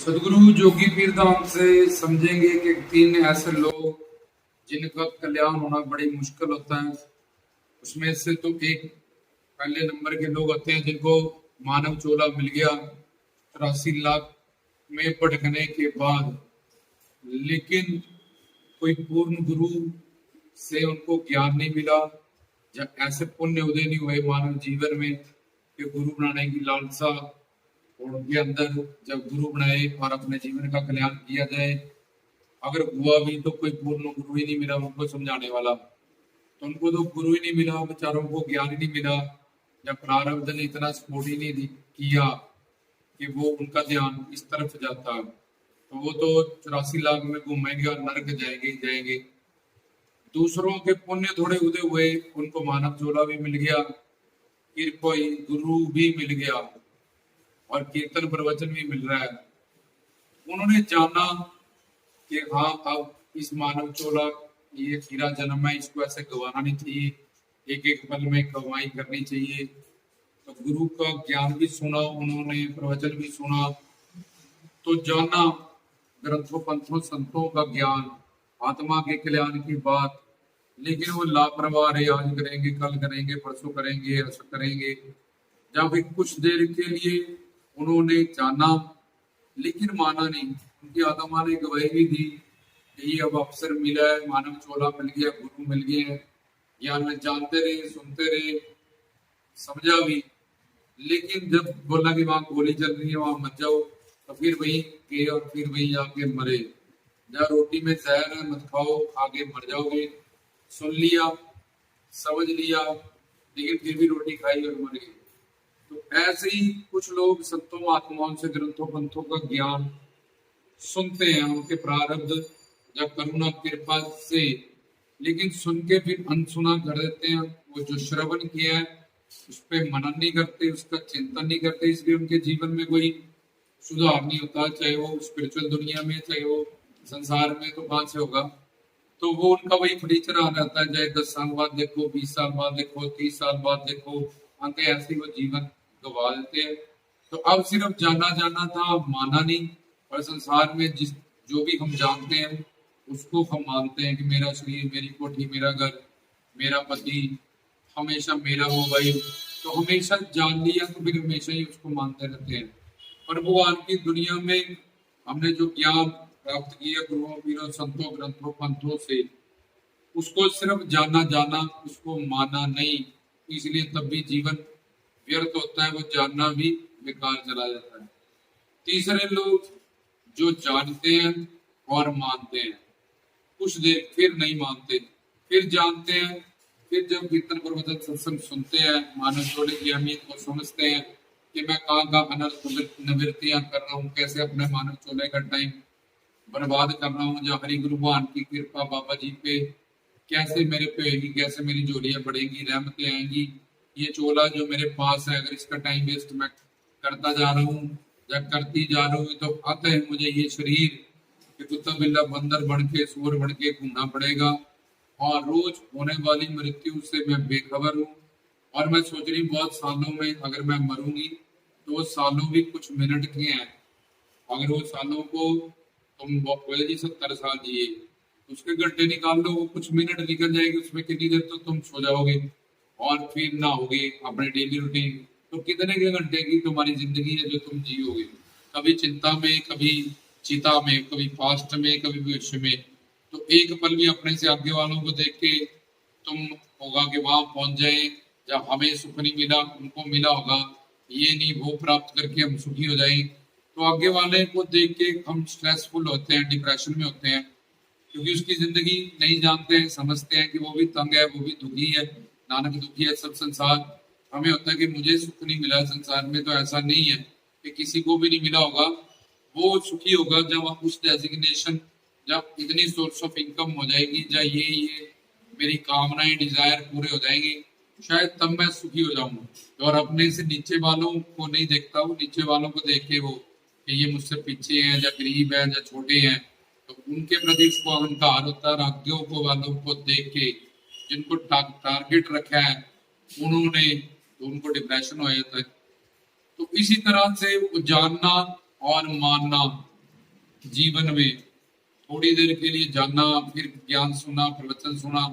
सदगुरु जोगी पीर धाम से समझेंगे कि तीन ऐसे लोग जिनका कल्याण होना बड़ी मुश्किल होता है। उसमें से तो एक पहले नंबर के लोग होते हैं जिनको मानव चोला मिल गया 83 लाख में भटकने के बाद, लेकिन कोई पूर्ण गुरु से उनको ज्ञान नहीं मिला। जब ऐसे पुण्य उदय नहीं हुए मानव जीवन में कि गुरु बनाने की लालसा और उनके अंदर जब गुरु बनाए और अपने जीवन का कल्याण किया जाए, अगर हुआ भी तो कोई पूर्ण गुरु ही नहीं मिला उनको समझाने वाला, तो उनको तो गुरु ही नहीं मिला, बेचारों को ज्ञान ही नहीं मिला। जब प्रारब्ध ने इतना सपोर्ट ही नहीं किया कि वो उनका ध्यान इस तरफ जाता, तो वो तो 84 लाख में घूमेंगे और नरक जाएंगे ही जाएंगे। दूसरों के पुण्य थोड़े उदय हुए, उनको मानव चोला भी मिल गया, फिर कोई गुरु भी मिल गया और कीर्तन प्रवचन भी मिल रहा है। उन्होंने जाना कि हाँ, अब इस मानव चोला ये हीरा जन्म है, इसको ऐसे गवाना नहीं चाहिए, एक एक पल में कमाई करनी चाहिए। तो गुरु का ज्ञान भी सुना उन्होंने, प्रवचन भी सुना, तो जाना ग्रंथों पंथों संतों का ज्ञान, आत्मा के कल्याण की बात, लेकिन वो लापरवाह रहे। आज करेंगे, कल करेंगे, परसों करेंगे, ऐसा करेंगे। जब कुछ देर के लिए उन्होंने जाना लेकिन माना नहीं। उनकी आत्मा ने गवाही भी दी कि ये अब अवसर मिला है, मानव चोला मिल गया, गुरु मिल गए हैं। ज्ञान में जानते रहे, सुनते रहे, समझा भी, लेकिन जब बोला कि वहां गोली चल रही है वहां मत जाओ, तो फिर वही गए और फिर वही जाके मरे। जहाँ रोटी में जहर है मत खाओ, आगे मर जाओगे। सुन लिया, समझ लिया, लेकिन फिर भी रोटी खाई और मर गए। तो ऐसे ही कुछ लोग संतों महात्माओं से ग्रंथों पंथों का ज्ञान सुनते हैं, उनके प्रारब्ध या करुणा कृपा से, लेकिन सुन के फिर अनसुना कर देते हैं। वो जो श्रवण किया है उस पर मनन नहीं करते, उसका चिंतन नहीं करते, इसलिए उनके जीवन में कोई सुधार नहीं होता। चाहे वो स्पिरिचुअल दुनिया में, चाहे वो संसार में, तो कहां से होगा। तो वो उनका वही फर्नीचर आ जाता है, चाहे 10 साल बाद देखो, 20 साल बाद देखो, 30 साल बाद देखो, अंत ऐसे ही वो जीवन गवा देते हैं। तो अब सिर्फ जाना जाना था, माना नहीं। और संसार में जिस जो भी हम जानते हैं उसको हम मानते हैं कि मेरा शरीर, मेरी कोठी, मेरा घर, मेरा पति, हमेशा मेरा मोबाइल, तो हमेशा जान लिया तो फिर हमेशा ही उसको मानते रहते हैं। पर भगवान की दुनिया में हमने जो ज्ञान प्राप्त किया गुरुओं पीरों संतों ग्रंथों पंथों से, उसको सिर्फ जाना जाना, उसको माना नहीं। इसलिए तब भी जीवन व्यर्थ होता है, वो जानना भी बेकार चला जाता है। तीसरे लोग जो जानते हैं और मानते हैं, कुछ देर फिर नहीं मानते, फिर जानते हैं, फिर जब कीर्तन प्रवचन सत्संग सुनते हैं, मानव चोले की अहमियत को समझते हैं कि मैं कहाँ कहाँ अनर्थ निवृत्तियां कर रहा हूँ, कैसे अपने मानव चोले का टाइम बर्बाद कर रहा हूँ, जहाँ हरि गुरु भगवान की कृपा बाबा जी पे कैसे मेरे पे होगी, कैसे मेरी जोड़ियां बढ़ेंगी, रहमतें आएंगी। ये चोला जो मेरे पास है, अगर इसका टाइम वेस्ट मैं करता जा रहा हूँ या करती जा रहा हूँ, तो अतः मुझे ये शरीर कुत्ता बिल्ला बंदर बन के, सूअर बन के घूमना पड़ेगा। और रोज होने वाली मृत्यु से मैं बेखबर हूँ। और मैं सोच रही बहुत सालों में अगर मैं मरूंगी तो वो सालों भी कुछ मिनट के हैं। अगर वो सालों को तुम बोले जी 70 साल जिए, उसके घंटे निकाल लो, वो कुछ मिनट निकल जाएगी, उसमें कितनी देर तो तुम सो जाओगे और फिर ना होगे अपने डेली रूटीन। तो कितने के घंटे की तुम्हारी जिंदगी है जो तुम जियोगे, कभी चिंता में, कभी चिता में, कभी फास्ट में, कभी भविष्य में। तो एक पल भी अपने से आगे वालों को देख के तुम होगा कि वहां पहुंच जाए, जब हमें सुख नहीं मिला उनको मिला होगा, ये नहीं वो प्राप्त करके हम सुखी हो जाए। तो आगे वाले को देख के हम स्ट्रेसफुल होते हैं, डिप्रेशन में होते हैं, क्योंकि उसकी जिंदगी नहीं जानते हैं, समझते हैं कि वो भी तंग है, वो भी दुखी है, नानक दुखी है सब संसार। हमें होता है कि मुझे सुख नहीं मिला संसार में, तो ऐसा नहीं है कि किसी को भी नहीं मिला होगा। वो सुखी होगा जब उस डेजिग्नेशन, जब इतनी सोर्स ऑफ इनकम हो जाएगी, जब ये मेरी कामनाएं, डिजायर पूरे हो जाएंगे, शायद तब मैं सुखी हो जाऊंगा। और अपने से नीचे वालों को नहीं देखता, वो नीचे वालों को देख के वो कि ये मुझसे पीछे हैं, या गरीब है, या छोटे हैं, तो उनके प्रति उसको अहंकार होता है। राज्यों को वालों को देख के जिनको टारगेट रखा है उन्होंने, तो उनको डिप्रेशन हो जाता है। तो इसी तरह से जानना और मानना, जीवन में थोड़ी देर के लिए जाना, फिर ज्ञान सुना, प्रवचन सुना,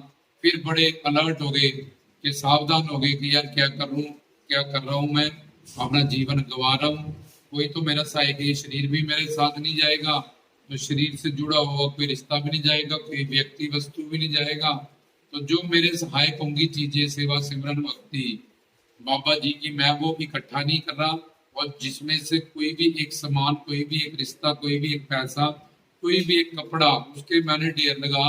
फिर बड़े अलर्ट हो गए कि सावधान हो गए कि यार क्या कर रहा हूँ, क्या कर रहा हूँ, मैं अपना जीवन गंवा रहा हूँ। कोई तो मेरा सहायक, ये शरीर भी मेरे साथ नहीं जाएगा, तो शरीर से जुड़ा हुआ कोई रिश्ता भी नहीं जाएगा, कोई व्यक्ति वस्तु भी नहीं जाएगा। तो जो मेरे सहायक होंगी चीजें, सेवा सिमरन भक्ति बाबा जी की, मैं वो इकट्ठा नहीं कर रहा। और जिसमें से कोई भी एक सामान, कोई भी एक रिश्ता, कोई भी एक पैसा, कोई भी एक कपड़ा, उसके मैंने ढेर लगा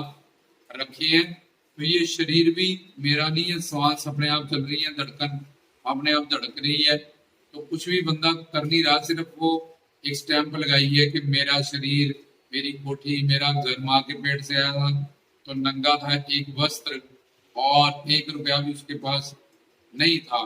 रखे हैं। तो ये शरीर भी मेरा नहीं है, सांस अपने आप चल रही है, धड़कन अपने आप धड़क रही है। तो कुछ भी बंदा कर नहीं रहा, सिर्फ वो एक स्टैंप लगाई है कि मेरा शरीर, मेरी कोठी, मेरा घर माँ के पेट से आया था तो नंगा था, एक वस्त्र और 1 रुपया भी उसके पास नहीं था।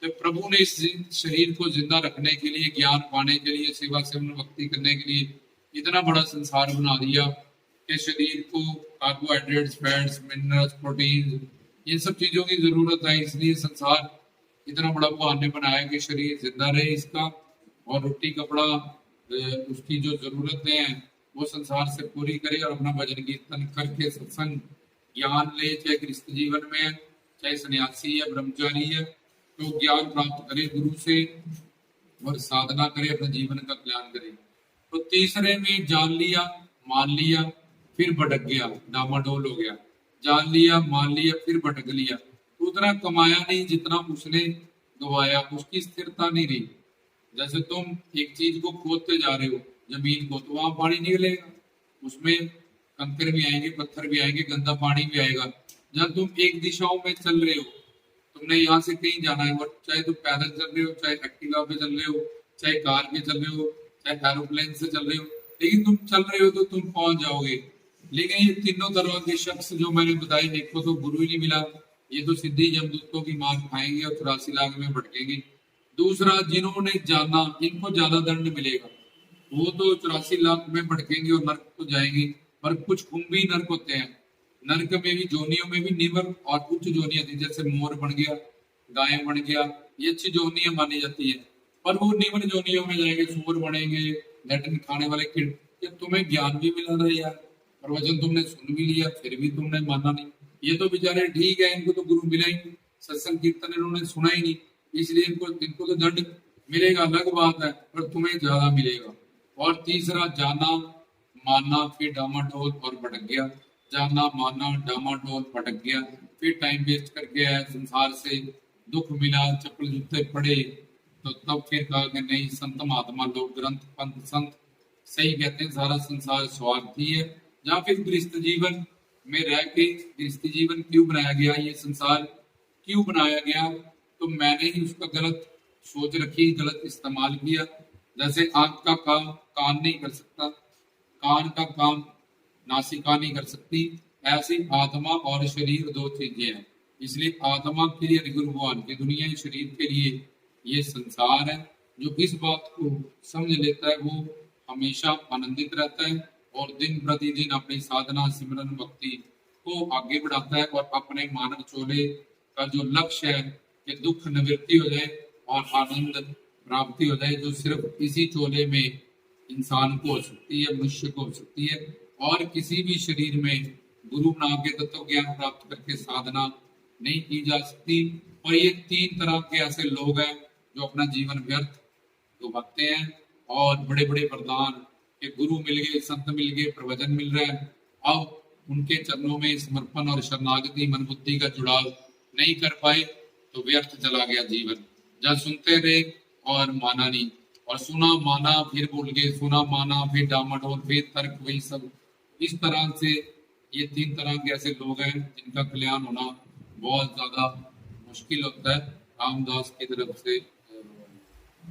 तो प्रभु ने इस शरीर को जिंदा रखने के लिए, ज्ञान पाने के लिए, सेवा सिमरन भक्ति करने के लिए इतना बड़ा संसार बना दिया कि शरीर को कार्बोहाइड्रेट्स, फैट्स, मिनरल्स, प्रोटीन, इन सब चीजों की जरूरत है। इसलिए संसार इतना बड़ा भगवान ने बनाया कि शरीर जिंदा रहे इसका, और रोटी कपड़ा उसकी जो जरूरतें हैं वो संसार से पूरी करे, और अपना भजन कीर्तन करके सत्संग ज्ञान ले, चाहे गृहस्थ जीवन में है, चाहे सन्यासी है, ब्रह्मचारी है, तो ज्ञान प्राप्त करे गुरु से और साधना करे, अपने जीवन का कल्याण करे। तो तीसरे में जान लिया, मान लिया, फिर भटक गया, डामाडोल हो गया। जान लिया, मान लिया, फिर भटक लिया, तो उतना कमाया नहीं जितना उसने गवाया, उसकी स्थिरता नहीं रही। जैसे तुम एक चीज को खोदते जा रहे हो, जमीन को, तो वहां पानी निकलेगा, उसमें कंकर भी आएंगे, पत्थर भी आएंगे, गंदा पानी भी आएगा। जब तुम एक दिशाओं में चल रहे हो, तुमने यहाँ से कहीं जाना है, और चाहे तुम पैदल चल रहे हो, चाहे एक्टिवा पे चल रहे हो, चाहे कार पे चल रहे हो, चाहे एरोप्लेन से चल रहे हो, लेकिन तुम चल रहे हो तो तुम पहुंच जाओगे। लेकिन ये तीनों तरह के शख्स जो मैंने बताए, एक को तो गुरु ही नहीं मिला, ये तो सिद्धि जमदूतों की मार खाएंगे और 84 लाख में भटकेंगे। दूसरा, जिन्होंने जाना, इनको ज्यादा दंड मिलेगा, वो तो 84 लाख में भटकेंगे और नर्क को जाएंगे। पर कुछ कुंभी नर्क होते हैं, नर्क में भी, जोनियों में भी निम्न और उच्च जोनियां थी, जैसे मोर बन गया, गाय बन गया, ये अच्छी जोनियां मानी जाती है। पर वो निम्न जोनियों में जाएंगे, सूअर बनेंगे, लैट्रिन खाने वाले कीड़। ये तुम्हें ज्ञान भी मिला रहा है यार, प्रवचन तुमने सुन भी लिया, फिर भी तुमने माना नहीं। ये तो बेचारे ठीक है, इनको तो गुरु मिला ही नहीं, सत्संग कीर्तन इन्होंने सुना ही नहीं, इसलिए इनको तो दंड मिलेगा, अलग बात है, पर तुम्हें ज्यादा मिलेगा। और तीसरा, जाना, माना, फिर डामाडोल और भटक गया। जाना, माना, डामाडोल, भटक गया, फिर टाइम वेस्ट करके आया, संसार से दुख मिला, चप्पल जूते पड़े, तो तब फिर कहा कि नहीं, संत महात्मा लोग, ग्रंथ पंथ संत सही कहते हैं, सारा संसार स्वार्थी है। या फिर गृहस्थ जीवन में रह के, गृहस्थ जीवन क्यों बनाया गया, ये संसार क्यों बनाया गया, तो मैंने ही उसका गलत सोच रखी, गलत इस्तेमाल किया। जैसे आंख का काम कान नहीं कर सकता, कान का काम नासिका नहीं कर सकती, ऐसी आत्मा और शरीर दो चीजें हैं। इसलिए आत्मा के लिए गुरु भगवान की दुनिया है, शरीर के लिए ये संसार है। जो इस बात को समझ लेता है वो हमेशा आनंदित रहता है, और दिन प्रतिदिन अपनी साधना सिमरन भक्ति को आगे बढ़ाता है, और अपने मानव चोले का जो लक्ष्य है कि दुख निवृत्ति हो जाए और आनंद प्राप्ति हो जाए, जो सिर्फ इसी चोले में इंसान को हो सकती है, मनुष्य को हो सकती है, और किसी भी शरीर में गुरु नाम के तत्व ज्ञान प्राप्त करके साधना नहीं की जा सकती। और ये 3 तरह के ऐसे लोग हैं जो अपना जीवन व्यर्थ गवाते हैं, और बड़े बड़े वरदान के गुरु मिल गए, संत मिल गए, प्रवचन मिल रहा है, अब उनके चरणों में समर्पण और शरणागति, मन बुद्धि का जुड़ाव नहीं कर पाए तो व्यर्थ चला गया जीवन। जब सुनते रहे और माना नहीं, और सुना माना फिर भूल गए, सुना माना फिर डामाडोल, फिर तर्क, वही सब। इस तरह से ये 3 तरह के ऐसे लोग हैं जिनका कल्याण होना बहुत ज्यादा मुश्किल होता है। रामदास की तरफ से